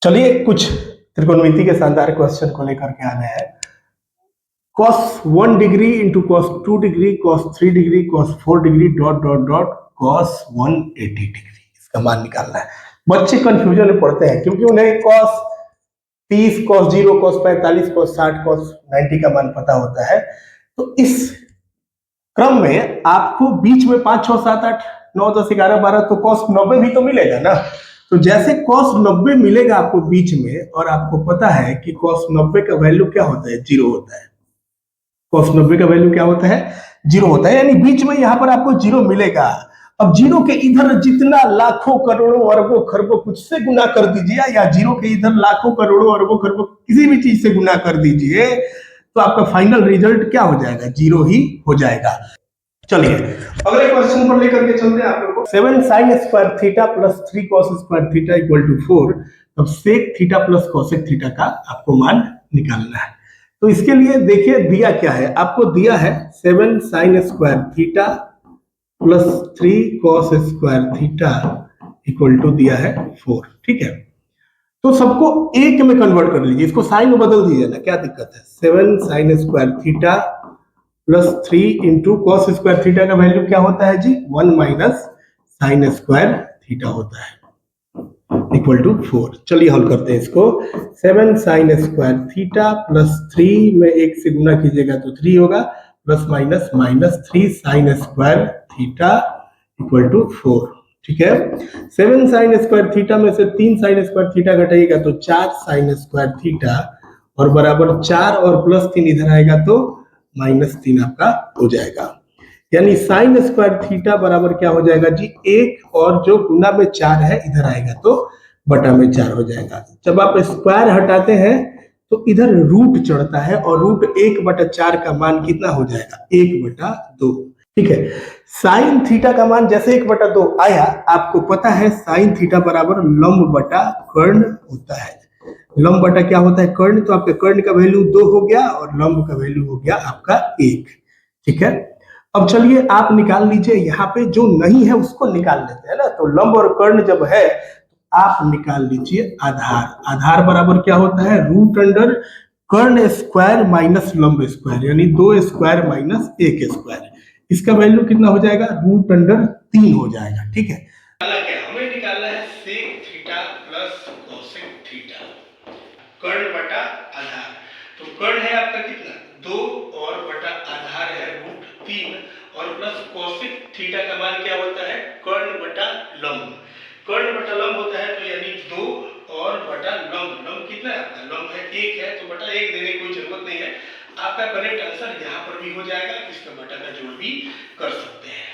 चलिए कुछ त्रिकोणमिति के शानदार क्वेश्चन को लेकर के आ गए हैं। cos 1 degree into cos 2 degree cos 3 degree cos 4 degree dot dot dot cos 180 degree, इसका मान निकालना है। बच्चे कंफ्यूजन में पड़ते हैं क्योंकि उन्हें cos 30, cos 0, cos 45, cos 60, cos 90 का मान पता होता है। तो इस क्रम में आपको बीच में 5, 6, 7, 8, 9, 10, 11, 12 तो cos 90 भी तो मिलेगा ना। तो जैसे cos 90 मिलेगा आपको बीच में, और आपको पता है कि cos 90 का वैल्यू क्या होता है, 0 होता है। cos 90 का वैल्यू क्या होता है, 0 होता है, यानी बीच में यहाँ पर आपको 0 मिलेगा। अब 0 के इधर जितना लाखों करोड़ों अरबों खरबों कुछ से गुना कर दीजिए, या 0 के इधर लाखों करोड़ों अरबों खरबों किसी भी चीज से गुना कर दीजिए, तो आपका फाइनल रिजल्ट क्या हो जाएगा, 0 ही हो जाएगा। चलिए अगले क्वेश्चन पर लेकर के चलते हैं आप लोगों को। 7 sin square theta plus 3 cos square theta equal to 4। अब sec theta plus cosec theta का आपको मान निकालना है। तो इसके लिए देखिए दिया क्या है, आपको दिया है 7 sin square theta plus 3 cos square theta equal to दिया है 4। ठीक है, तो सबको एक में कन्वर्ट कर लीजिए, इसको साइन में बदल दीजिए ना, क्या दिक्कत है। 7 sin square theta plus 3 into cos square theta का वैल्यू क्या होता है जी, 1 माइनस साइन स्क्वायर थीटा होता है इक्वल टू 4। चलिए हल करते हैं इसको। 7 साइन स्क्वायर थीटा प्लस 3 में 1 से गुना कीजिएगा तो 3 होगा, plus minus minus 3 sine square theta equal to 4। ठीक है, 7 साइन स्क्वायर थीटा में से 3 साइन स्क्वायर थीटा घटाइएगा तो 4 साइन स्क्वायर थीटा, और बराबर 4 और प्लस 3 इधर आएगा तो -3 आपका हो जाएगा। यानी साइन स्क्वायर थीटा बराबर क्या हो जाएगा जी, 1, और जो गुना में 4 है इधर आएगा तो बटा में 4 हो जाएगा। जब आप स्क्वायर हटाते हैं तो इधर रूट चढ़ता है, और रूट 1/4 का मान कितना हो जाएगा, 1/2। ठीक है, साइन थीटा का मान जैसे 1/2 आया, आपको पता है साइन थीटा बराबर लंब बटा कर्ण होता है। लंब बटा क्या होता है, कर्ण। तो आपके कर्ण का वैल्यू 2 हो गया और लंब का वैल्यू हो गया आपका 1। ठीक है, अब चलिए आप निकाल लीजिए, यहाँ पे जो नहीं है उसको निकाल लेते हैं ना। तो लंब और कर्ण जब है तो आप निकाल लीजिए आधार। आधार बराबर क्या होता है, रूट अंडर कर्ण स्क्वायर माइनस लंब स्क्वायर, यानी 2 स्क्वायर माइनस 1 स्क्वायर। इसका वैल्यू कितना हो जाएगा, रूट अंडर 3 हो जाएगा। ठीक है, हमें निकालना है sec theta plus cosec theta, कर्ण बटा आधार। तो कर्ण है आपका कितना, 2, और बटा आधार है रूट 3, और प्लस कोसेक थीटा का मान क्या होता है, कर्ण बटा लंब। कर्ण बटा लंब होता है, तो यानी 2 और बटा लंब। लंब कितना है आपका, लंब है 1 है, तो बटा 1 देने की कोई जरूरत नहीं है। आपका करेक्ट आंसर यहाँ पर भी हो जाएगा, इसका बटा का जोड़ भी कर सकते हैं।